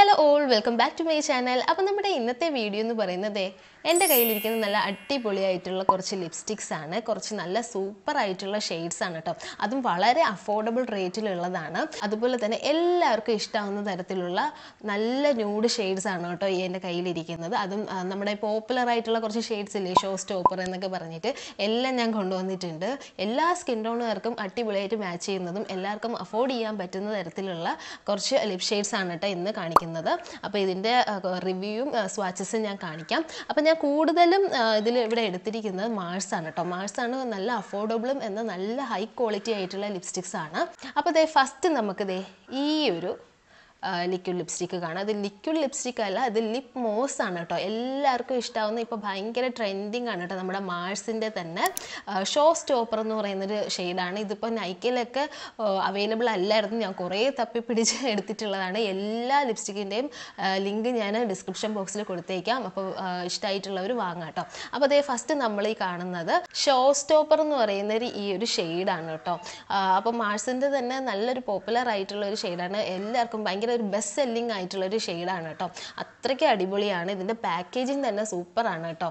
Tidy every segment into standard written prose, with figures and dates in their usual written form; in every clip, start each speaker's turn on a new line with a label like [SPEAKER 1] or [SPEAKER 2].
[SPEAKER 1] Hello all, welcome back to my channel. അപ്പോൾ നമ്മുടെ ഇന്നത്തെ വീഡിയോ എന്ന് പറയുന്നത് എൻ്റെ കയ്യിലിരിക്കുന്ന നല്ല അടിപൊളിയായിട്ടുള്ള കുറച്ച് ലിപ്സ്റ്റിക്സ് ആണ്. കുറച്ച് നല്ല സൂപ്പർ ആയിട്ടുള്ള ഷെയ്ഡ്സ് ആണ് കേട്ടോ. അതും വളരെ അഫോർഡബിൾ റേറ്റിലുള്ളതാണ്. അതുപോലെ തന്നെ എല്ലാവർക്കും ഇഷ്ടമാവുന്ന തരത്തിലുള്ള നല്ല ന്യൂഡ് ഷെയ്ഡ്സ് ആണ് കേട്ടോ ഈ എൻ്റെ കയ്യിലിരിക്കുന്നത്. അതും നമ്മുടെ പോപ്പുലർ ആയിട്ടുള്ള കുറച്ച് ഷെയ്ഡ്സ് ഇല്ലേ, ഷോ സ്റ്റോപ്പർ എന്നൊക്കെ പറഞ്ഞിട്ട് എല്ലാം ഞാൻ കൊണ്ടുവന്നിട്ടുണ്ട്. എല്ലാ സ്കിൻ ടോണുകാർക്കും അടിപൊളിയായിട്ട് മാച്ച് ചെയ്യുന്നതും എല്ലാവർക്കും അഫോർഡ് ചെയ്യാൻ പറ്റുന്ന തരത്തിലുള്ള കുറച്ച് ലിപ് ഷെയ്ഡ്സ് ആണ് കേട്ടോ ഇന്ന് കാണിക്കുന്നത്. അപ്പോൾ ഇതിൻ്റെ റിവ്യൂയും സ്വാച്ചസും ഞാൻ കാണിക്കാം. അപ്പോൾ ഞാൻ കൂടുതലും ഇവിടെ എടുത്തിരിക്കുന്നത് മാർസ് ആണ് കേട്ടോ. മാർസ് ആണ് നല്ല അഫോർഡബിളും എന്നാൽ നല്ല ഹൈ ക്വാളിറ്റി ആയിട്ടുള്ള ലിപ്സ്റ്റിക്സ് ആണ്. അപ്പോൾ ഫസ്റ്റ് നമുക്ക് ഈ ഒരു ലിക്വിഡ് ലിപ്സ്റ്റിക്ക് കാണാം. അത് ലിക്വിഡ് ലിപ്സ്റ്റിക് അല്ല, അത് ലിപ് മോസ് ആണ് കേട്ടോ. എല്ലാവർക്കും ഇഷ്ടമാവുന്ന ഇപ്പോൾ ഭയങ്കര ട്രെൻഡിങ് ആണ് കേട്ടോ നമ്മുടെ മാർസിൻ്റെ തന്നെ ഷോ സ്റ്റോപ്പർ എന്ന് പറയുന്നൊരു ഷെയ്ഡാണ്. ഇതിപ്പോൾ നൈക്കയിലൊക്കെ അവൈലബിൾ അല്ലായിരുന്നു. ഞാൻ കുറേ തപ്പിപ്പിടിച്ച് എടുത്തിട്ടുള്ളതാണ്. എല്ലാ ലിപ്സ്റ്റിക്കിൻ്റെയും ലിങ്ക് ഞാൻ ഡിസ്ക്രിപ്ഷൻ ബോക്സിൽ കൊടുത്തേക്കാം. അപ്പോൾ ഇഷ്ടമായിട്ടുള്ളവർ വാങ്ങാം കേട്ടോ. അപ്പോൾ ഫസ്റ്റ് നമ്മൾ ഈ കാണുന്നത് ഷോ സ്റ്റോപ്പർ എന്ന് പറയുന്നൊരു ഈ ഒരു ഷെയ്ഡാണ് കേട്ടോ. അപ്പോൾ മാർസിൻ്റെ തന്നെ നല്ലൊരു പോപ്പുലർ ആയിട്ടുള്ള ഒരു ഷെയ്ഡാണ്. എല്ലാവർക്കും ഭയങ്കര ഒരു ബെസ്റ്റ് സെല്ലിംഗ് ആയിട്ടുള്ളൊരു ഷെയ്ഡാണ് കേട്ടോ. അത്രയ്ക്ക് അടിപൊളിയാണ്. ഇതിൻ്റെ പാക്കേജിങ് തന്നെ സൂപ്പറാണ് കേട്ടോ.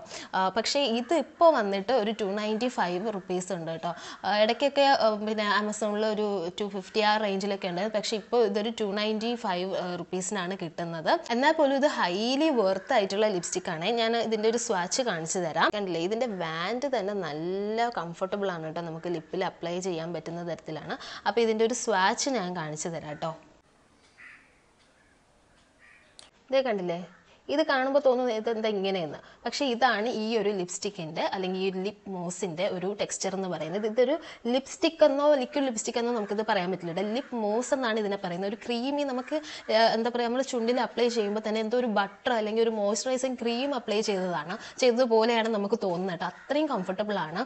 [SPEAKER 1] പക്ഷേ ഇത് ഇപ്പോൾ വന്നിട്ട് ഒരു 295 റുപ്പീസ് ഉണ്ട് കേട്ടോ. ഇടയ്ക്കൊക്കെ പിന്നെ ആമസോണിൽ ഒരു 250 ആ റേഞ്ചിലൊക്കെ ഉണ്ട്. പക്ഷേ ഇപ്പോൾ ഇതൊരു 295 റുപ്പീസിനാണ് കിട്ടുന്നത്. എന്നാൽ പോലും ഇത് ഹൈലി വർത്ത് ആയിട്ടുള്ള ലിപ്സ്റ്റിക്കാണ്. ഞാൻ ഇതിൻ്റെ ഒരു സ്വാച്ച് കാണിച്ചു തരാം. കണ്ടില്ലേ, ഇതിൻ്റെ വാൻഡ് തന്നെ നല്ല കംഫർട്ടബിൾ ആണ് കേട്ടോ. നമുക്ക് ലിപ്പിൽ അപ്ലൈ ചെയ്യാൻ പറ്റുന്ന തരത്തിലാണ്. അപ്പോൾ ഇതിൻ്റെ ഒരു സ്വാച്ച് ഞാൻ കാണിച്ചു തരാം കേട്ടോ. ഇതേ കണ്ടില്ലേ, ഇത് കാണുമ്പോൾ തോന്നുന്നത് ഇതെന്താ ഇങ്ങനെയെന്ന്. പക്ഷേ ഇതാണ് ഈ ഒരു ലിപ്സ്റ്റിക്കിൻ്റെ അല്ലെങ്കിൽ ഈ ഒരു ലിപ് മോസിൻ്റെ ഒരു ടെക്സ്ചർ എന്ന് പറയുന്നത്. ഇതൊരു ലിപ്സ്റ്റിക് എന്നോ ലിക്വിഡ് ലിപ്സ്റ്റിക് എന്നോ നമുക്കിത് പറയാൻ പറ്റില്ല. ലിപ് മോസ് എന്നാണ് ഇതിനെ പറയുന്നത്. ഒരു ക്രീമി, നമുക്ക് എന്താ പറയുക, നമ്മൾ ചുണ്ടിൽ അപ്ലൈ ചെയ്യുമ്പോൾ തന്നെ എന്തോ ഒരു ബട്ടർ അല്ലെങ്കിൽ ഒരു മോയ്സ്ചറൈസിങ് ക്രീം അപ്ലൈ ചെയ്തതുപോലെയാണ് നമുക്ക് തോന്നുന്നത് കേട്ടോ. അത്രയും കംഫർട്ടബിൾ ആണ്.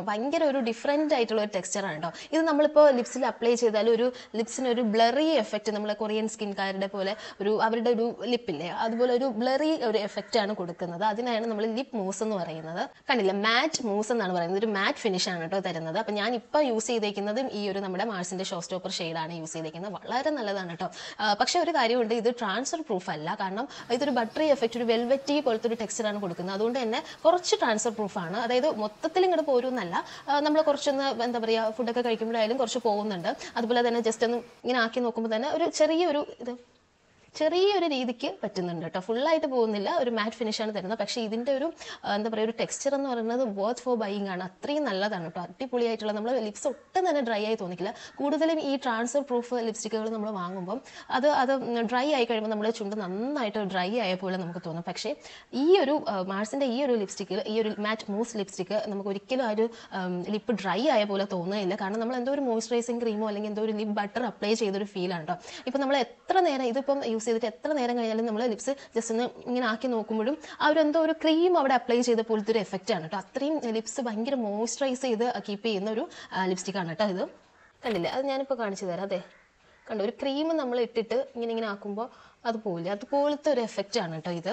[SPEAKER 1] ഭയങ്കര ഒരു ഡിഫറെൻ്റ് ആയിട്ടുള്ള ഒരു ടെക്സ്ചറാണ് കേട്ടോ. ഇത് നമ്മളിപ്പോൾ ലിപ്സിൽ അപ്ലൈ ചെയ്താൽ ഒരു ലിപ്സിനൊരു ബ്ലറി എഫക്റ്റ്, നമ്മളെ കൊറിയൻ സ്കിൻകാരുടെ പോലെ അവരുടെ ഒരു ലിപ്പില്ലേ, അതുപോലെ ഒരു ബ്ലറി ഒരു എഫക്റ്റ് ആണ് കൊടുക്കുന്നത്. അതിനാണ് നമ്മൾ ലിപ് മൂസ് എന്ന് പറയുന്നത്. കണ്ടില്ല, മാറ്റ് മൂസ് എന്നാണ് പറയുന്നത്. ഒരു മാറ്റ് ഫിനിഷ് ആണ് കേട്ടോ തരുന്നത്. അപ്പം ഞാൻ ഇപ്പോൾ യൂസ് ചെയ്തേക്കുന്നതും ഈ ഒരു നമ്മുടെ മാർസിൻ്റെ ഷോ സ്റ്റോപ്പർ ഷെയ്ഡാണ് യൂസ് ചെയ്തേക്കുന്നത്. വളരെ നല്ലതാണ് കേട്ടോ. പക്ഷേ ഒരു കാര്യമുണ്ട്, ഇത് ട്രാൻസ്ഫർ പ്രൂഫ് അല്ല. കാരണം ഇതൊരു ബട്ടറി എഫക്റ്റ്, ഒരു വെൽവെറ്റി പോലത്തെ ഒരു ടെക്സ്ചറാണ് കൊടുക്കുന്നത്. അതുകൊണ്ട് തന്നെ കുറച്ച് ട്രാൻസ്ഫർ പ്രൂഫാണ്. അതായത് മൊത്തത്തിൽ ഇങ്ങോട്ട് പോരുമെന്നല്ല, നമ്മൾ കുറച്ചൊന്ന് എന്താ പറയുക, ഫുഡൊക്കെ കഴിക്കുമ്പോഴായാലും കുറച്ച് പോകുന്നുണ്ട്. അതുപോലെ തന്നെ ജസ്റ്റ് ഒന്ന് ഇങ്ങനെ ആക്കി നോക്കുമ്പോൾ തന്നെ ഒരു ചെറിയൊരു രീതിക്ക് പറ്റുന്നുണ്ട് കേട്ടോ. ഫുള്ളായിട്ട് പോകുന്നില്ല, ഒരു മാറ്റ് ഫിനിഷാണ് തരുന്നത്. പക്ഷേ ഇതിൻ്റെ ഒരു എന്താ പറയുക, ഒരു ടെക്സ്ചർ എന്ന് പറയുന്നത് വർത്ത് ഫോർ ബൈയിങ് ആണ്. അത്രയും നല്ലതാണ് കേട്ടോ. അടിപൊളിയായിട്ടുള്ള, നമ്മൾ ലിപ്സ് ഒട്ടും തന്നെ ഡ്രൈ ആയി തോന്നിക്കില്ല. കൂടുതലും ഈ ട്രാൻസ്ഫർ പ്രൂഫ് ലിപ്സ്റ്റിക്കുകൾ നമ്മൾ വാങ്ങുമ്പോൾ അത് ഡ്രൈ ആയി കഴിയുമ്പോൾ നമ്മുടെ ചുണ്ട് നന്നായിട്ട് ഡ്രൈ ആയ പോലെ നമുക്ക് തോന്നും. പക്ഷേ ഈ ഒരു മാർസിൻ്റെ ഈ ഒരു ലിപ്സ്റ്റിക്ക്, ഈ ഒരു മാറ്റ് മൂസ് ലിപ്സ്റ്റിക്ക് നമുക്ക് ഒരിക്കലും ആ ഒരു ലിപ്പ് ഡ്രൈ ആയ പോലെ തോന്നുകയില്ല. കാരണം നമ്മൾ എന്തോ ഒരു മോയ്സ്ചറൈസിങ് ക്രീമോ അല്ലെങ്കിൽ എന്തോ ഒരു ലിപ് ബട്ടർ അപ്ലൈ ചെയ്തൊരു ഫീലാണ് കേട്ടോ. ഇപ്പം നമ്മൾ എത്ര നേരം ഇതിപ്പം യൂസ് ചെയ്തിട്ട് എത്ര നേരം കഴിഞ്ഞാലും നമ്മൾ ലിപ്സ് ജസ്റ്റ് ഒന്ന് ഇങ്ങനെ ആക്കി നോക്കുമ്പോഴും ആ ഒരു എന്തോ ഒരു ക്രീം അവിടെ അപ്ലൈ ചെയ്ത പോലത്തെ ഒരു എഫക്റ്റ് ആണ് കേട്ടോ. അത്രയും ലിപ്സ് ഭയങ്കര മോയ്സ്ചറൈസ് ചെയ്ത് കീപ്പ് ചെയ്യുന്ന ഒരു ലിപ്സ്റ്റിക്കാണ് കേട്ടോ ഇത്. കണ്ടില്ലേ, അത് ഞാനിപ്പോൾ കാണിച്ചു തരാം. അതെ കണ്ടോ, ഒരു ക്രീം നമ്മൾ ഇട്ടിട്ട് ഇങ്ങനെ ആക്കുമ്പോൾ അതുപോലത്തെ ഒരു എഫക്റ്റ് ആണ് കേട്ടോ ഇത്.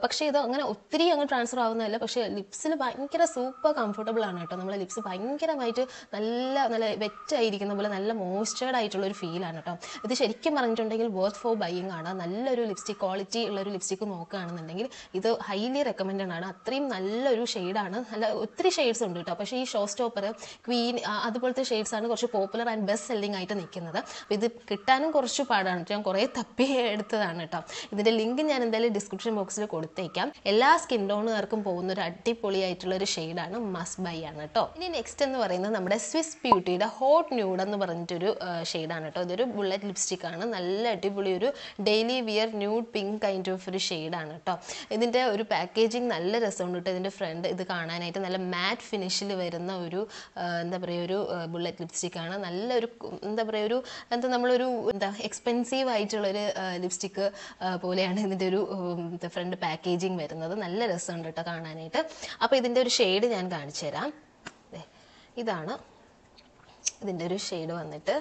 [SPEAKER 1] പക്ഷേ ഇത് അങ്ങനെ ഒത്തിരി അങ്ങ് ട്രാൻസ്ഫർ ആവുന്നതല്ല. പക്ഷേ ലിപ്സിൽ ഭയങ്കര സൂപ്പർ കംഫർട്ടബിൾ ആണ് കേട്ടോ. നമ്മളെ ലിപ്സ് ഭയങ്കരമായിട്ട് നല്ല വെറ്റായിരിക്കുന്ന പോലെ നല്ല മോയ്സ്ചേർഡ് ആയിട്ടുള്ള ഒരു ഫീലാണ് കേട്ടോ. ഇത് ശരിക്കും പറഞ്ഞിട്ടുണ്ടെങ്കിൽ വർത്ത് ഫോർ ബൈയിങ് ആണ്. നല്ലൊരു ലിപ്സ്റ്റിക്, ക്വാളിറ്റി ഉള്ളൊരു ലിപ്സ്റ്റിക്ക് നോക്കുകയാണെന്നുണ്ടെങ്കിൽ ഇത് ഹൈലി റെക്കമെൻഡഡ് ആണ്. അത്രയും നല്ലൊരു ഷെയ്ഡാണ്. ഒത്തിരി ഷെയ്ഡ്സ് ഉണ്ട് കേട്ടോ. പക്ഷേ ഈ ഷോ സ്റ്റോപ്പർ, ക്വീൻ, അതുപോലത്തെ ഷെയ്ഡ്സ് ആണ് കുറച്ച് പോപ്പുലർ ആൻഡ് ബെസ്റ്റ് സെല്ലിംഗ് ആയിട്ട് നിൽക്കുന്നത്. അപ്പോൾ ഇത് കിട്ടാനും കുറച്ച് പാടാണ്. ഞാൻ കുറേ തപ്പി എടുത്തതാണ് കേട്ടോ. ഇതിന്റെ ലിങ്ക് ഞാൻ എന്തായാലും ഡിസ്ക്രിപ്ഷൻ ബോക്സിൽ കൊടുത്തേക്കാം. എല്ലാ സ്കിൻ ടോണുകാർക്കും പോകുന്ന ഒരു അടിപൊളിയായിട്ടുള്ള ഒരു ഷെയ്ഡാണ്, മസ്റ്റ് ബൈ ആണ് കേട്ടോ. ഇനി നെക്സ്റ്റ് എന്ന് പറയുന്നത് നമ്മുടെ സ്വിസ് ബ്യൂട്ടിയുടെ ഹോട്ട് ന്യൂഡ് എന്ന് പറഞ്ഞിട്ടൊരു ഷെയ്ഡാണ് കേട്ടോ. ഇതൊരു ബുള്ളറ്റ് ലിപ്സ്റ്റിക് ആണ്. നല്ല അടിപൊളി ഒരു daily wear nude pink kind of ഒരു ഷെയ്ഡാണ് കേട്ടോ. ഇതിന്റെ ഒരു പാക്കേജിങ് നല്ല രസമുണ്ട് കേട്ടോ. ഇതിന്റെ ഫ്രണ്ട് ഇത് കാണാനായിട്ട് നല്ല മാറ്റ് ഫിനിഷിൽ വരുന്ന ഒരു എന്താ പറയുക, ഒരു ബുള്ളറ്റ് ലിപ്സ്റ്റിക് ആണ്. നല്ലൊരു എന്താ പറയുക, നമ്മളൊരു എക്സ്പെൻസീവ് ആയിട്ടുള്ളൊരു ലിപ്സ്റ്റിക് പോലെയാണ് ഇതിൻ്റെ ഒരു ഫ്രണ്ട് പാക്കേജിങ് വരുന്നത്. നല്ല രസമുണ്ട് കേട്ടോ കാണാനായിട്ട്. അപ്പോൾ ഇതിൻ്റെ ഒരു ഷെയ്ഡ് ഞാൻ കാണിച്ചു തരാം. ഇതാണ് ഇതിൻ്റെ ഒരു ഷെയ്ഡ് വന്നിട്ട്.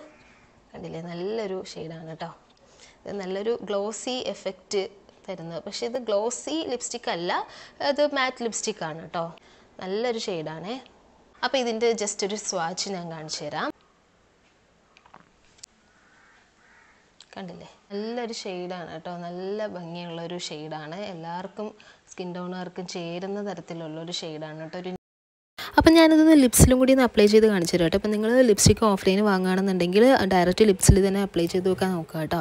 [SPEAKER 1] കണ്ടില്ലേ, നല്ലൊരു ഷെയ്ഡാണ് കേട്ടോ. ഇത് നല്ലൊരു ഗ്ലോസി എഫക്റ്റ് തരുന്നത്. പക്ഷേ ഇത് ഗ്ലോസി ലിപ്സ്റ്റിക് അല്ല, ഇത് മാറ്റ് ലിപ്സ്റ്റിക് ആണ് കേട്ടോ. നല്ലൊരു ഷെയ്ഡാണേ. അപ്പോൾ ഇതിൻ്റെ ജസ്റ്റ് ഒരു സ്വാച്ച് ഞാൻ കാണിച്ചു തരാം. കണ്ടില്ലേ, നല്ലൊരു ഷെയ്ഡാണ് കേട്ടോ, നല്ല ഭംഗിയുള്ളൊരു ഷെയ്ഡാണ്, എല്ലാവർക്കും സ്കിൻ ടോണുകാർക്കും ചേരുന്ന തരത്തിലുള്ളൊരു ഷെയ്ഡാണ് കേട്ടോ. ഒരു അപ്പം ഞാനിതൊന്ന് ലിപ്സിലും കൂടി ഒന്ന് അപ്ലൈ ചെയ്ത് കാണിച്ചു തരാം കേട്ടോ. അപ്പോൾ നിങ്ങൾ ലിപ്സ്റ്റിക്ക് ഓഫ്ലൈൻ വാങ്ങുകയാണെന്നുണ്ടെങ്കിൽ ഡയറക്റ്റ് ലിപ്സിൽ തന്നെ അപ്ലൈ ചെയ്ത് വെക്കാൻ നോക്കുക കേട്ടോ.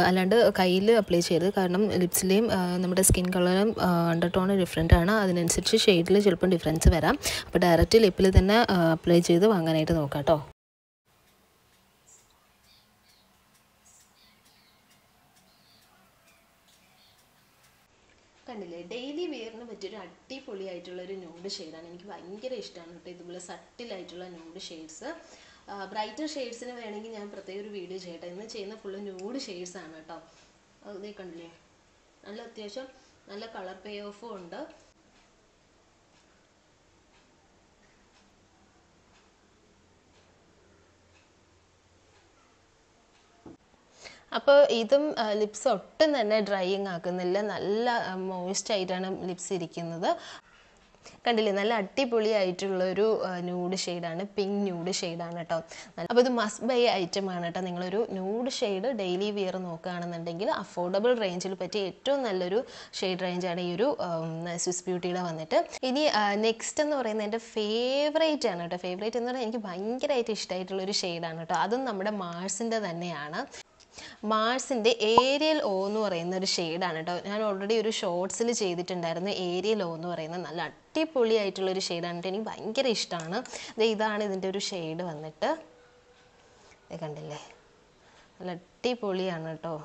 [SPEAKER 1] അല്ലാണ്ട് കയ്യിൽ അപ്ലൈ ചെയ്ത്, കാരണം ലിപ്സിലെയും നമ്മുടെ സ്കിൻ കളറും അണ്ടർ ടോൺ ഡിഫറെൻ്റ് ആണ്, അതിനനുസരിച്ച് ഷെയ്ഡിൽ ചിലപ്പം ഡിഫറൻസ് വരാം. അപ്പോൾ ഡയറക്റ്റ് ലിപ്പിൽ തന്നെ അപ്ലൈ ചെയ്ത് വാങ്ങാനായിട്ട് നോക്കാം കേട്ടോ. കണ്ടില്ലേ, ഡെയിലി വെയറിന് പറ്റിയൊരു അടിപൊളിയായിട്ടുള്ളൊരു ന്യൂഡ് ഷെയ്ഡാണ്. എനിക്ക് ഭയങ്കര ഇഷ്ടമാണ് കേട്ടോ ഇതുപോലെ സട്ടിലായിട്ടുള്ള ന്യൂഡ് ഷെയ്ഡ്സ്. ബ്രൈറ്റർ ഷെയ്ഡ്സിന് വേണമെങ്കിൽ ഞാൻ പ്രത്യേക ഒരു വീഡിയോ ചെയ്യട്ടെ. ഇന്ന് ചെയ്യുന്ന ഫുള്ള് ന്യൂഡ് ഷെയ്ഡ്സ് ആണ് കേട്ടോ. അതേ കണ്ടില്ലേ, നല്ല അത്യാവശ്യം നല്ല കളർ പേ ഓഫും ഉണ്ട്. അപ്പോൾ ഇതും ലിപ്സ് ഒട്ടും തന്നെ ഡ്രൈയിങ് ആക്കുന്നില്ല, നല്ല മോയ്സ്റ്റ് ആയിട്ടാണ് ലിപ്സ് ഇരിക്കുന്നത്. കണ്ടില്ലേ, നല്ല അടിപൊളിയായിട്ടുള്ളൊരു ന്യൂഡ് ഷെയ്ഡാണ്, പിങ്ക് ന്യൂഡ് ഷെയ്ഡാണ് കേട്ടോ. അപ്പോൾ ഇത് മസ്റ്റ് ബൈ ഐറ്റമാണ് കേട്ടോ. നിങ്ങളൊരു ന്യൂഡ് ഷെയ്ഡ് ഡെയിലി വിയർ നോക്കുകയാണെന്നുണ്ടെങ്കിൽ അഫോർഡബിൾ റേഞ്ചിൽ പറ്റിയ ഏറ്റവും നല്ലൊരു ഷെയ്ഡ് റേഞ്ചാണ് ഈ ഒരു സ്വിസ് ബ്യൂട്ടിയുടെ വന്നിട്ട്. ഇനി നെക്സ്റ്റ് എന്ന് പറയുന്നത് എൻ്റെ ഫേവറേറ്റ് ആണ് കേട്ടോ. ഫേവറേറ്റ് എന്ന് പറഞ്ഞാൽ എനിക്ക് ഭയങ്കരമായിട്ട് ഇഷ്ടമായിട്ടുള്ളൊരു ഷെയ്ഡാണ് കേട്ടോ. അതും നമ്മുടെ മാർസിൻ്റെ തന്നെയാണ്. മാർസിൻ്റെ ഏരിയൽ ഓ എന്ന് പറയുന്ന ഒരു ഷെയ്ഡാണ് കേട്ടോ. ഞാൻ ഓൾറെഡി ഒരു ഷോർട്സിൽ ചെയ്തിട്ടുണ്ടായിരുന്നു. ഏരിയൽ ഓ എന്ന് പറയുന്നത് നല്ല അടിപൊളിയായിട്ടുള്ളൊരു ഷെയ്ഡാണ് കേട്ടോ, എനിക്ക് ഭയങ്കര ഇഷ്ടമാണ്. ഇതാണ് ഇതിൻ്റെ ഒരു ഷെയ്ഡ് വന്നിട്ട്, കണ്ടില്ലേ, നല്ല അടിപൊളിയാണ് കേട്ടോ.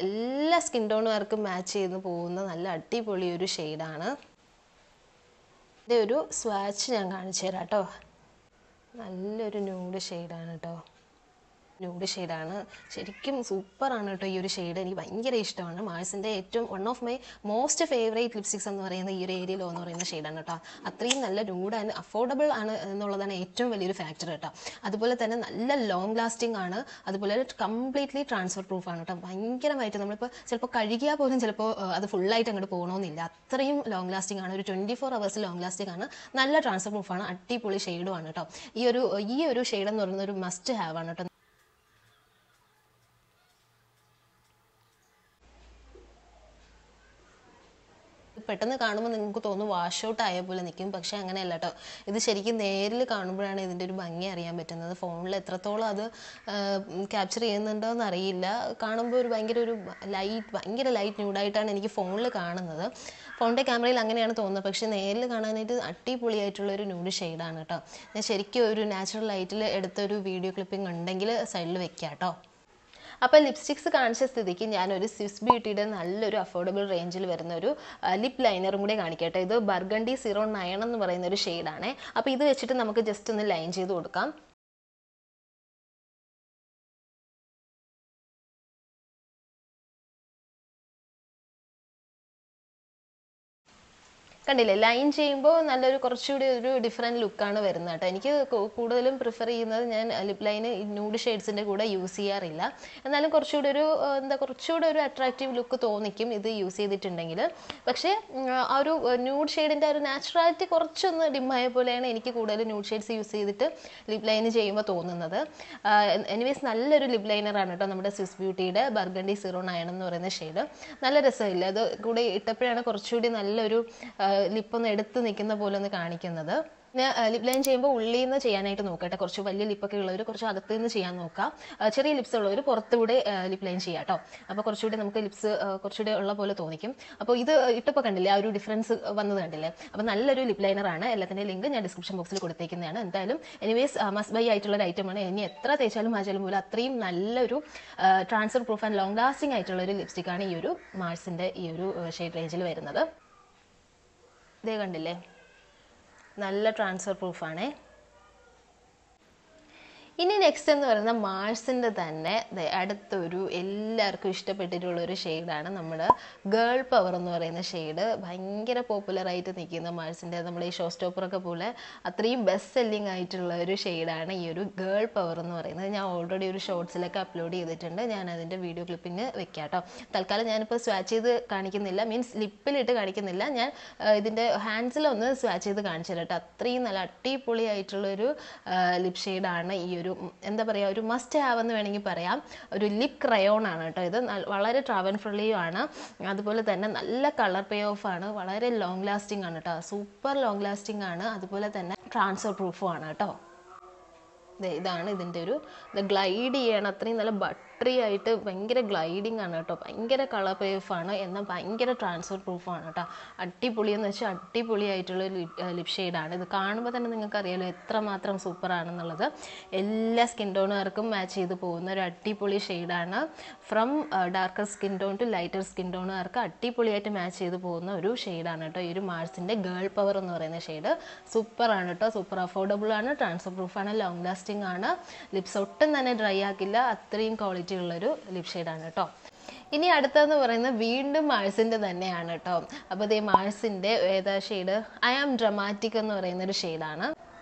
[SPEAKER 1] എല്ലാ സ്കിൻ ടോണുകാർക്കും മാച്ച് ചെയ്ത് പോകുന്ന നല്ല അടിപൊളി ഒരു ഷെയ്ഡാണ്. ഇതിൻ്റെ ഒരു സ്വാച്ച് ഞാൻ കാണിച്ചു തരാം കേട്ടോ. നല്ലൊരു ന്യൂഡ് ഷെയ്ഡാണ് കേട്ടോ, ന്യൂഡ് ഷെയ്ഡാണ്, ശരിക്കും സൂപ്പറാണ് കേട്ടോ ഈ ഒരു ഷെയ്ഡ്. എനിക്ക് ഭയങ്കര ഇഷ്ടമാണ്. മാർസിൻ്റെ ഏറ്റവും one of my most favourite lipsticks എന്ന് പറയുന്നത് ഈ ഒരു ഏരിയലോ എന്ന് പറയുന്ന ഷെയ്ഡാണ് കേട്ടോ. അത്രയും നല്ല ന്യൂഡ് ആൻഡ് അഫോർഡബിൾ ആണ് എന്നുള്ളതാണ് ഏറ്റവും വലിയൊരു ഫാക്ടർ കേട്ടോ. അതുപോലെ തന്നെ നല്ല ലോങ് ലാസ്റ്റിംഗ് ആണ്, അതുപോലെ കംപ്ലീറ്റ്ലി ട്രാൻസ്ഫർ പ്രൂഫ് ആണ് കേട്ടോ. ഭയങ്കരമായിട്ട് നമ്മളിപ്പോൾ ചിലപ്പോൾ കഴുകിയാൽ പോലും ചിലപ്പോൾ അത് ഫുള്ളായിട്ട് അങ്ങോട്ട് പോകണമെന്നില്ല, അത്രയും ലോങ് ലാസ്റ്റിംഗ് ആണ്. ഒരു 24 hours ലോങ് ലാസ്റ്റിംഗ് ആണ്, നല്ല ട്രാൻസ്ഫർ പ്രൂഫാണ്, അടിപൊളി ഷെയ്ഡുമാണ് കേട്ടോ. ഈ ഒരു ഷെയ്ഡ് എന്ന് പറയുന്നത് ഒരു മസ്റ്റ് ഹാവ് ആണ് കേട്ടോ. പെട്ടെന്ന് കാണുമ്പോൾ നിങ്ങൾക്ക് തോന്നും വാഷ് ഔട്ട് ആയ പോലെ നിൽക്കും, പക്ഷേ അങ്ങനെയല്ല കേട്ടോ. ഇത് ശരിക്കും നേരിൽ കാണുമ്പോഴാണ് ഇതിൻ്റെ ഒരു ഭംഗി അറിയാൻ പറ്റുന്നത്. ഫോണിൽ എത്രത്തോളം അത് ക്യാപ്ചർ ചെയ്യുന്നുണ്ടോ എന്ന് അറിയില്ല. കാണുമ്പോൾ ഒരു ഭയങ്കര ലൈറ്റ് ന്യൂഡായിട്ടാണ് എനിക്ക് ഫോണിൽ കാണുന്നത്. ഫോണിൻ്റെ ക്യാമറയിൽ അങ്ങനെയാണ് തോന്നുന്നത്, പക്ഷേ നേരിൽ കാണാനായിട്ട് അടിപൊളിയായിട്ടുള്ളൊരു ന്യൂഡ് ഷെയ്ഡാണ് കേട്ടോ. ഞാൻ ശരിക്കും ഒരു നാച്ചുറൽ ലൈറ്റിൽ എടുത്തൊരു വീഡിയോ ക്ലിപ്പിംഗ് ഉണ്ടെങ്കിൽ സൈഡിൽ വെക്കാം കേട്ടോ. അപ്പോൾ ലിപ്സ്റ്റിക്സ് കാണിച്ച സ്ഥിതിക്ക് ഞാനൊരു സ്വിസ് ബ്യൂട്ടിയുടെ നല്ലൊരു അഫോർഡബിൾ റേഞ്ചിൽ വരുന്ന ഒരു ലിപ്പ് ലൈനറും കൂടെ കാണിക്കട്ടെ. ഇത് ബർഗണ്ടി 09 എന്ന് പറയുന്ന ഒരു ഷെയ്ഡാണ്. അപ്പോൾ ഇത് വെച്ചിട്ട് നമുക്ക് ജസ്റ്റ് ഒന്ന് ലൈൻ ചെയ്ത് കൊടുക്കാം. കണ്ടില്ലേ, ലൈൻ ചെയ്യുമ്പോൾ നല്ലൊരു കുറച്ചുകൂടി ഒരു ഡിഫറെൻറ്റ് ലുക്കാണ് വരുന്നത് കേട്ടോ. എനിക്ക് കൂടുതലും പ്രിഫർ ചെയ്യുന്നത്, ഞാൻ ലിപ് ലൈന് ന്യൂഡ് ഷെയ്ഡ്സിൻ്റെ കൂടെ യൂസ് ചെയ്യാറില്ല, എന്നാലും കുറച്ചുകൂടി ഒരു അട്രാക്റ്റീവ് ലുക്ക് തോന്നിക്കും ഇത് യൂസ് ചെയ്തിട്ടുണ്ടെങ്കിൽ. പക്ഷേ ആ ഒരു ന്യൂഡ് ഷെയ്ഡിൻ്റെ ഒരു നാച്ചുറാലിറ്റി കുറച്ചൊന്ന് ഡിമ്മായ പോലെയാണ് എനിക്ക് കൂടുതൽ ന്യൂഡ് ഷെയ്ഡ്സ് യൂസ് ചെയ്തിട്ട് ലിപ് ലൈന് ചെയ്യുമ്പോൾ തോന്നുന്നത്. എനിവേസ് നല്ലൊരു ലിപ് ലൈനറാണ് കേട്ടോ നമ്മുടെ സ്വിസ് ബ്യൂട്ടിയുടെ ബർഗണ്ടി 09 എന്ന് പറയുന്ന ഷെയ്ഡ്. നല്ല രസമില്ല, അത് കൂടെ ഇട്ടപ്പോഴാണ് കുറച്ചുകൂടി നല്ലൊരു ലിപ്പൊന്ന് എടുത്ത് നിൽക്കുന്ന പോലെ ഒന്ന് കാണിക്കുന്നത്. പിന്നെ ലിപ് ലൈൻ ചെയ്യുമ്പോൾ ഉള്ളിൽ നിന്ന് ചെയ്യാനായിട്ട് നോക്കട്ടെ. കുറച്ച് വലിയ ലിപ്പൊക്കെ ഉള്ളവർ കുറച്ച് അകത്ത് നിന്ന് ചെയ്യാൻ നോക്കാം. ചെറിയ ലിപ്സ് ഉള്ളവർ പുറത്തുകൂടെ ലിപ് ലൈൻ ചെയ്യാം കേട്ടോ. അപ്പോൾ കുറച്ചുകൂടി നമുക്ക് ലിപ്സ് കുറച്ചുകൂടി ഉള്ള പോലെ തോന്നിക്കും. അപ്പോൾ ഇത് ഇട്ടപ്പോൾ കണ്ടില്ലേ, ആ ഒരു ഡിഫറൻസ് വന്നത് കണ്ടില്ലേ. അപ്പോൾ നല്ലൊരു ലിപ് ലൈനറാണ്. എല്ലാത്തിൻ്റെ ലിങ്ക് ഞാൻ ഡിസ്ക്രിപ്ഷൻ ബോക്സിൽ കൊടുത്തേക്കുന്നതാണ്. എന്തായാലും എനിവേസ് മസ്റ്റ് ബൈ ആയിട്ടുള്ള ഒരു ഐറ്റമാണ്. ഇനി എത്ര തേച്ചാലും മാച്ചാലും പോലും അത്രയും നല്ലൊരു transfer proof and long lasting ആയിട്ടുള്ള ഒരു ലിപ്സ്റ്റിക്കാണ് ഈ ഒരു മാർസിൻ്റെ ഈ ഒരു ഷെയ്ഡ് റേഞ്ചിൽ വരുന്നത്. ഇതേ കണ്ടില്ലേ, നല്ല ട്രാൻസ്ഫർ പ്രൂഫാണേ. ഇനി നെക്സ്റ്റ് എന്ന് പറയുന്നത് മാർസിൻ്റെ തന്നെ അടുത്തൊരു എല്ലാവർക്കും ഇഷ്ടപ്പെട്ടിട്ടുള്ളൊരു ഷെയ്ഡാണ് നമ്മുടെ ഗേൾ പവർ എന്ന് പറയുന്ന ഷെയ്ഡ്. ഭയങ്കര പോപ്പുലറായിട്ട് നിൽക്കുന്ന മാർസിൻ്റെ നമ്മുടെ ഈ ഷോ സ്റ്റോപ്പറൊക്കെ പോലെ അത്രയും ബെസ്റ്റ് സെല്ലിംഗ് ആയിട്ടുള്ള ഒരു ഷെയ്ഡാണ് ഈ ഒരു ഗേൾ പവർ എന്ന് പറയുന്നത്. ഞാൻ ഓൾറെഡി ഒരു ഷോർട്സിലൊക്കെ അപ്ലോഡ് ചെയ്തിട്ടുണ്ട്, ഞാൻ അതിൻ്റെ വീഡിയോ ക്ലിപ്പിങ് വെക്കാം കേട്ടോ. തൽക്കാലം ഞാനിപ്പോൾ സ്വാച്ച് ചെയ്ത് കാണിക്കുന്നില്ല, മീൻസ് ലിപ്പിലിട്ട് കാണിക്കുന്നില്ല, ഞാൻ ഇതിൻ്റെ ഹാൻഡ്സിലൊന്ന് സ്വാച്ച് ചെയ്ത് കാണിച്ചു തരാം കേട്ടോ. അത്രയും നല്ല അടിപൊളിയായിട്ടുള്ളൊരു ലിപ് ഷെയ്ഡാണ് ഈ ഒരു ഒരു എന്താ പറയുക ഒരു മസ്റ്റ് ഹാവ് എന്ന് വേണമെങ്കിൽ പറയാം. ഒരു ലിപ് ക്രയോൺ ആണ് കേട്ടോ ഇത്. വളരെ ട്രാവൽ ഫ്രണ്ട്ലിയും ആണ്. അതുപോലെ തന്നെ നല്ല കളർ പേ ഓഫ് ആണ്. വളരെ ലോങ് ലാസ്റ്റിംഗ് ആണ് കേട്ടോ. സൂപ്പർ ലോങ് ലാസ്റ്റിംഗ് ആണ്. അതുപോലെ തന്നെ ട്രാൻസ്ഫർ പ്രൂഫും ആണ് കേട്ടോ. ഇതാണ് ഇതിൻ്റെ ഒരു ഗ്ലൈഡ് ചെയ്യണം. അത്രയും നല്ല ബട്ടറി ആയിട്ട് ഭയങ്കര ഗ്ലൈഡിങ് ആണ് കേട്ടോ. ഭയങ്കര കളർ പേഫാണ്, എന്നാൽ ഭയങ്കര ട്രാൻസ്ഫർ പ്രൂഫാണ് കേട്ടോ. അടിപൊളിയെന്ന് വെച്ചാൽ അടിപൊളിയായിട്ടുള്ള ലിപ് ഷെയ്ഡാണ്. ഇത് കാണുമ്പോൾ തന്നെ നിങ്ങൾക്ക് അറിയാമല്ലോ എത്രമാത്രം സൂപ്പറാണെന്നുള്ളത്. എല്ലാ സ്കിൻ ടോണുകാർക്കും മാച്ച് ചെയ്ത് പോകുന്ന ഒരു അടിപൊളി ഷെയ്ഡാണ്. From darker skin tone to lighter skin ടോണുകാർക്ക് അടിപൊളിയായിട്ട് മാച്ച് ചെയ്ത് പോകുന്ന ഒരു ഷെയ്ഡാണ് കേട്ടോ. ഈ ഒരു മാർസിൻ്റെ ഗേൾ പവർ എന്ന് പറയുന്ന ഷെയ്ഡ് സൂപ്പറാണ് കേട്ടോ. സൂപ്പർ അഫോർഡബിൾ ആണ്, ട്രാൻസ്ഫർ പ്രൂഫാണ്, ലോങ് ലാസ്റ്റിംഗ് ആണ്. ലിപ്സ് ഒട്ടും തന്നെ ഡ്രൈ ആക്കില്ല. അത്രയും ക്വാളിറ്റി ഉള്ളൊരു ലിപ് ഷെയ്ഡാണ് കേട്ടോ. ഇനി അടുത്തതെന്ന് പറയുന്നത് വീണ്ടും മാഴ്സിൻ്റെ തന്നെയാണ് കേട്ടോ. അപ്പോൾ ഇതേ മാഴ്സിൻ്റെ ഏതാ ഷെയ്ഡ്? ഐ ആം ഡ്രമാറ്റിക് എന്ന് പറയുന്നൊരു ഷെയ്ഡാണ്.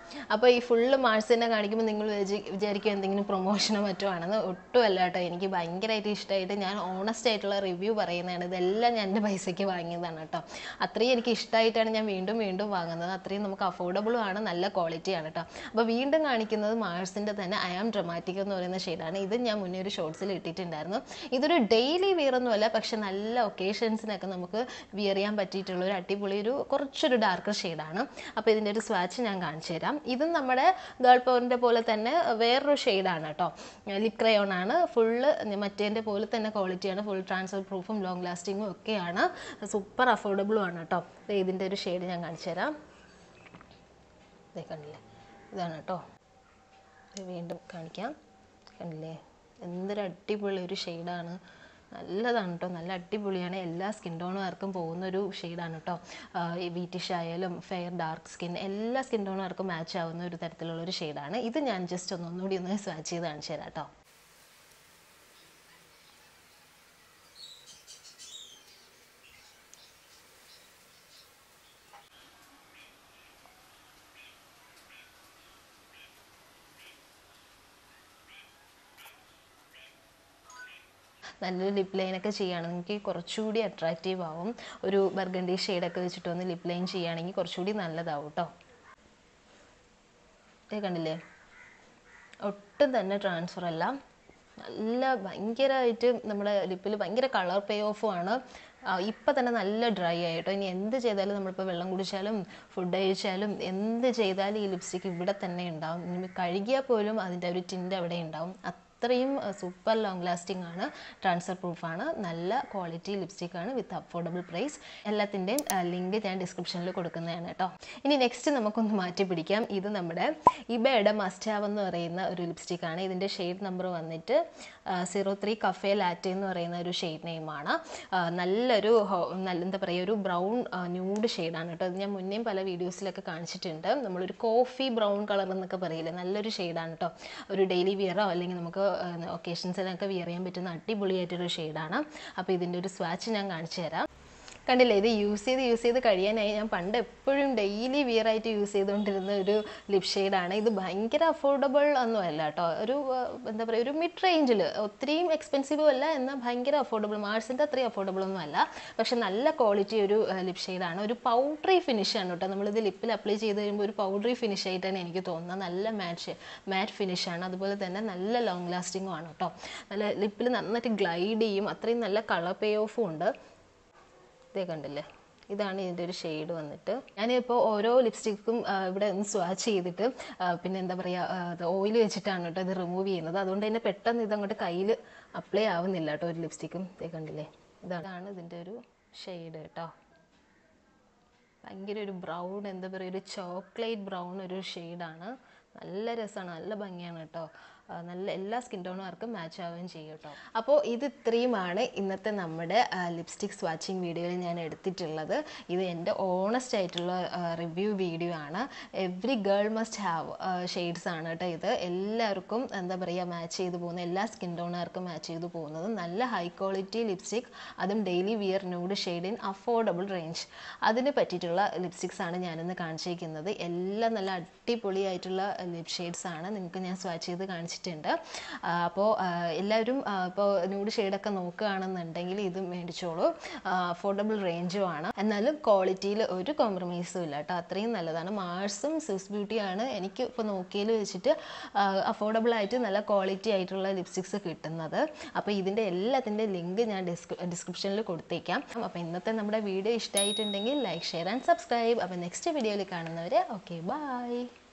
[SPEAKER 1] അപ്പോൾ ഈ ഫുള്ള് മാഴ്സിനെ കാണിക്കുമ്പോൾ നിങ്ങൾ വിചാരിക്കും എന്തെങ്കിലും പ്രൊമോഷനോ മറ്റോ ആണെന്ന്. ഒട്ടുമല്ല കേട്ടോ. എനിക്ക് ഭയങ്കരമായിട്ട് ഇഷ്ടമായിട്ട് ഞാൻ ഓണസ്റ്റ് ആയിട്ടുള്ള റിവ്യൂ പറയുന്നതാണ്. ഇതെല്ലാം ഞാൻ എൻ്റെ പൈസയ്ക്ക് വാങ്ങിയതാണ് കേട്ടോ. അത്രയും എനിക്ക് ഇഷ്ടമായിട്ടാണ് ഞാൻ വീണ്ടും വീണ്ടും വാങ്ങുന്നത്. അത്രയും നമുക്ക് അഫോർഡബിളും ആണ്, നല്ല ക്വാളിറ്റിയാണ് കേട്ടോ. അപ്പോൾ വീണ്ടും കാണിക്കുന്നത് മാഴ്സിൻ്റെ തന്നെ ഐ ആം ഡ്രമാറ്റിക് എന്ന് പറയുന്ന ഷെയ്ഡാണ്. ഇത് ഞാൻ മുന്നേ ഒരു ഷോർട്സിൽ ഇട്ടിട്ടുണ്ടായിരുന്നു. ഇതൊരു ഡെയിലി വിയർ ഒന്നുമല്ല, പക്ഷെ നല്ല ഒക്കേഷൻസിനൊക്കെ നമുക്ക് വിയർ ചെയ്യാൻ പറ്റിയിട്ടുള്ള ഒരു അടിപൊളി കുറച്ചൊരു ഡാർക്കർ ഷെയ്ഡാണ്. അപ്പോൾ ഇതിൻ്റെ ഒരു സ്വാച്ച് ഞാൻ കാണിച്ചു തരാം. ഇതും നമ്മുടെ ഗേൾ പവറിൻ്റെ പോലെ തന്നെ വേറൊരു ഷെയ്ഡാണ് കേട്ടോ. ലിപ് ക്രയോൺ ആണ്. ഫുള്ള് മറ്റേൻ്റെ പോലെ തന്നെ ക്വാളിറ്റിയാണ്. ഫുൾ ട്രാൻസ്ഫർ പ്രൂഫും ലോങ് ലാസ്റ്റിങ്ങും ഒക്കെയാണ്. സൂപ്പർ അഫോർഡബിളും ആണ് കേട്ടോ. ഇതിൻ്റെ ഒരു ഷെയ്ഡ് ഞാൻ കാണിച്ചു തരാം. കണ്ടില്ലേ, ഇതാണ് കേട്ടോ. വീണ്ടും കാണിക്കാം. കണ്ടില്ലേ, എന്തൊരു അടിപൊളി ഒരു ഷെയ്ഡാണ്. നല്ലതാണ് കേട്ടോ. നല്ല അടിപൊളിയാണ്. എല്ലാ സ്കിൻ ടോണുകാർക്കും പോകുന്നൊരു ഷെയ്ഡാണ് കേട്ടോ. വീറ്റിഷ് ആയാലും ഫെയർ ഡാർക്ക് സ്കിൻ എല്ലാ സ്കിൻ ടോണുകാർക്കും മാച്ച് ആവുന്ന ഒരു തരത്തിലുള്ളൊരു ഷെയ്ഡാണ്. ഇത് ഞാൻ ജസ്റ്റ് ഒന്നുകൂടി ഒന്ന് സ്വാച്ച് ചെയ്ത് കാണിച്ചു തരാം കേട്ടോ. നല്ലൊരു ലിപ് ലൈനൊക്കെ ചെയ്യുകയാണെങ്കിൽ നിങ്ങൾക്ക് കുറച്ചുകൂടി അട്രാക്റ്റീവ് ആവും. ഒരു ബർഗണ്ടി ഷെയ്ഡൊക്കെ വെച്ചിട്ട് ഒന്ന് ലിപ് ലൈൻ ചെയ്യുകയാണെങ്കിൽ കുറച്ചുകൂടി നല്ലതാവും കേട്ടോ. കണ്ടില്ലേ, ഒട്ടും തന്നെ ട്രാൻസ്ഫർ അല്ല. നല്ല ഭയങ്കരമായിട്ട് നമ്മുടെ ലിപ്പിൽ ഭയങ്കര കളർ പേ ഓഫും ആണ്. ഇപ്പം തന്നെ നല്ല ഡ്രൈ ആയിട്ടോ. ഇനി എന്ത് ചെയ്താലും നമ്മളിപ്പോൾ വെള്ളം കുടിച്ചാലും ഫുഡ് കഴിച്ചാലും എന്ത് ചെയ്താലും ഈ ലിപ്സ്റ്റിക്ക് ഇവിടെ തന്നെ ഉണ്ടാവും. ഇനി കഴുകിയാൽ പോലും അതിൻ്റെ ഒരു ടിൻ്റ് അവിടെ ഉണ്ടാവും. അത്രയും സൂപ്പർ ലോങ് ലാസ്റ്റിംഗ് ആണ്, ട്രാൻസ്ഫർ പ്രൂഫാണ്, നല്ല ക്വാളിറ്റി ലിപ്സ്റ്റിക്കാണ് വിത്ത് അഫോർഡബിൾ പ്രൈസ്. എല്ലാത്തിൻ്റെയും ലിങ്ക് ഞാൻ ഡിസ്ക്രിപ്ഷനിൽ കൊടുക്കുന്നതാണ് കേട്ടോ. ഇനി നെക്സ്റ്റ് നമുക്കൊന്ന് മാറ്റി പിടിക്കാം. ഇത് നമ്മുടെ ഇബയുടെ മസ്റ്റ് ഹാവ് എന്ന് പറയുന്ന ഒരു ലിപ്സ്റ്റിക്കാണ്. ഇതിൻ്റെ ഷെയ്ഡ് നമ്പർ വന്നിട്ട് 03 കഫേ ലാറ്റെ എന്ന് പറയുന്ന ഒരു ഷെയ്ഡ് നെയിമാണ്. നല്ലൊരു എന്താ പറയുക ഒരു ബ്രൗൺ ന്യൂഡ് ഷെയ്ഡാണ് കേട്ടോ. ഇത് ഞാൻ മുന്നേയും പല വീഡിയോസിലൊക്കെ കാണിച്ചിട്ടുണ്ട്. നമ്മളൊരു കോഫി ബ്രൗൺ കളർ എന്നൊക്കെ പറയില്ലേ, നല്ലൊരു ഷെയ്ഡാണ് കേട്ടോ. ഒരു ഡെയിലി വിയറോ അല്ലെങ്കിൽ നമുക്ക് ഒക്കേഷൻസിനൊക്കെ വിയർ ചെയ്യാൻ പറ്റുന്ന അടിപൊളിയായിട്ടൊരു ഷെയ്ഡാണ്. അപ്പോൾ ഇതിൻ്റെ ഒരു സ്വാച്ച് ഞാൻ കാണിച്ചു തരാം. കണ്ടില്ലേ, ഇത് യൂസ് ചെയ്ത് കഴിയാനായി. ഞാൻ പണ്ട് എപ്പോഴും ഡെയിലി വിയർ ആയിട്ട് യൂസ് ചെയ്തുകൊണ്ടിരുന്ന ഒരു ലിപ് ഷെയ്ഡാണ്. ഇത് ഭയങ്കര അഫോർഡബിൾ ഒന്നും അല്ല കേട്ടോ. ഒരു എന്താ പറയുക ഒരു മിഡ് റേഞ്ചിൽ, ഒത്തിരിയും എക്സ്പെൻസീവും അല്ല, എന്നാൽ ഭയങ്കര അഫോർഡബിൾ. മാർസിൻ്റെ അത്രയും അഫോർഡബിൾ ഒന്നും അല്ല, പക്ഷെ നല്ല ക്വാളിറ്റി ഒരു ലിപ് ഷെയ്ഡാണ്. ഒരു പൗഡറി ഫിനിഷാണ് കേട്ടോ. നമ്മളിത് ലിപ്പിൽ അപ്ലൈ ചെയ്ത് കഴിയുമ്പോൾ ഒരു പൗഡറി ഫിനിഷ് ആയിട്ടാണ് എനിക്ക് തോന്നുന്നത്. നല്ല മാറ്റ് ഫിനിഷാണ്. അതുപോലെ തന്നെ നല്ല ലോങ് ലാസ്റ്റിങ്ങും ആണ് കേട്ടോ. നല്ല ലിപ്പിൽ നന്നായിട്ട് ഗ്ലൈഡ് ചെയ്യും. അത്രയും നല്ല കളർ പേ ഓഫും ഉണ്ട്. കണ്ടില്ലേ, ഇതാണ് ഇതിൻ്റെ ഒരു ഷെയ്ഡ് വന്നിട്ട്. ഞാനിപ്പോൾ ഓരോ ലിപ്സ്റ്റിക്കും ഇവിടെ ഒന്ന് സ്വാച്ച് ചെയ്തിട്ട് പിന്നെ എന്താ പറയുക ഓയിൽ വെച്ചിട്ടാണ് കേട്ടോ ഇത് റിമൂവ് ചെയ്യുന്നത്. അതുകൊണ്ട് തന്നെ പെട്ടെന്ന് ഇതങ്ങോട്ട് കയ്യിൽ അപ്ലൈ ആവുന്നില്ല കേട്ടോ ഒരു ലിപ്സ്റ്റിക്കും. കണ്ടില്ലേ, ഇതാണ് ഇതിൻ്റെ ഒരു ഷെയ്ഡ് കേട്ടോ. ഭയങ്കര ഒരു ബ്രൗൺ എന്താ പറയുക ഒരു ചോക്ലേറ്റ് ബ്രൗൺ ഒരു ഷെയ്ഡാണ്. നല്ല രസമാണ്, നല്ല ഭംഗിയാണ് കേട്ടോ. നല്ല എല്ലാ സ്കിൻ ടോണുകാർക്കും മാച്ച് ആവുകയും ചെയ്യും കേട്ടോ. അപ്പോൾ ഇത് ഇത്രയുമാണ് ഇന്നത്തെ നമ്മുടെ ലിപ്സ്റ്റിക് സ്വാച്ചിങ് വീഡിയോയിൽ ഞാൻ എടുത്തിട്ടുള്ളത്. ഇത് എൻ്റെ ഓണസ്റ്റ് ആയിട്ടുള്ള റിവ്യൂ വീഡിയോ ആണ്. Every girl must have shades ആണ് കേട്ടോ ഇത്. എല്ലാവർക്കും എന്താ പറയുക മാച്ച് ചെയ്ത് പോകുന്ന, എല്ലാ സ്കിൻ ടോണുകാർക്കും മാച്ച് ചെയ്ത് പോകുന്നത് നല്ല ഹൈ ക്വാളിറ്റി ലിപ്സ്റ്റിക്, അതും daily wear nude shade in affordable range. അതിന് പറ്റിയിട്ടുള്ള ലിപ്സ്റ്റിക്സ് ആണ് ഞാനിന്ന് കാണിച്ചിരിക്കുന്നത്. എല്ലാം നല്ല അടിപൊളിയായിട്ടുള്ള ലിപ് ഷെയ്ഡ്സ് ആണ്. നിങ്ങൾക്ക് ഞാൻ സ്വാച്ച് ചെയ്ത് കാണിച്ചിട്ടുണ്ട്. വെച്ചിട്ടുണ്ട്. അപ്പോൾ എല്ലാവരും ഇപ്പോൾ ന്യൂഡ് ഷെയ്ഡൊക്കെ നോക്കുകയാണെന്നുണ്ടെങ്കിൽ ഇത് മേടിച്ചോളൂ. അഫോർഡബിൾ റേഞ്ചുമാണ്, എന്നാലും ക്വാളിറ്റിയിൽ ഒരു കോംപ്രമൈസും ഇല്ല കേട്ടോ. അത്രയും നല്ലതാണ്. മാർസും സ്വിസ് ബ്യൂട്ടിയാണ് എനിക്ക് ഇപ്പോൾ നോക്കിയതിൽ വെച്ചിട്ട് അഫോർഡബിൾ ആയിട്ട് നല്ല ക്വാളിറ്റി ആയിട്ടുള്ള ലിപ്സ്റ്റിക്സ് കിട്ടുന്നത്. അപ്പോൾ ഇതിൻ്റെ എല്ലാത്തിൻ്റെ ലിങ്ക് ഞാൻ ഡിസ്ക്രിപ്ഷനിൽ കൊടുത്തേക്കാം. അപ്പോൾ ഇന്നത്തെ നമ്മുടെ വീഡിയോ ഇഷ്ടമായിട്ടുണ്ടെങ്കിൽ ലൈക്ക്, ഷെയർ ആൻഡ് സബ്സ്ക്രൈബ്. അപ്പോൾ നെക്സ്റ്റ് വീഡിയോയിൽ കാണുന്നവരെ ഓക്കെ, ബൈ.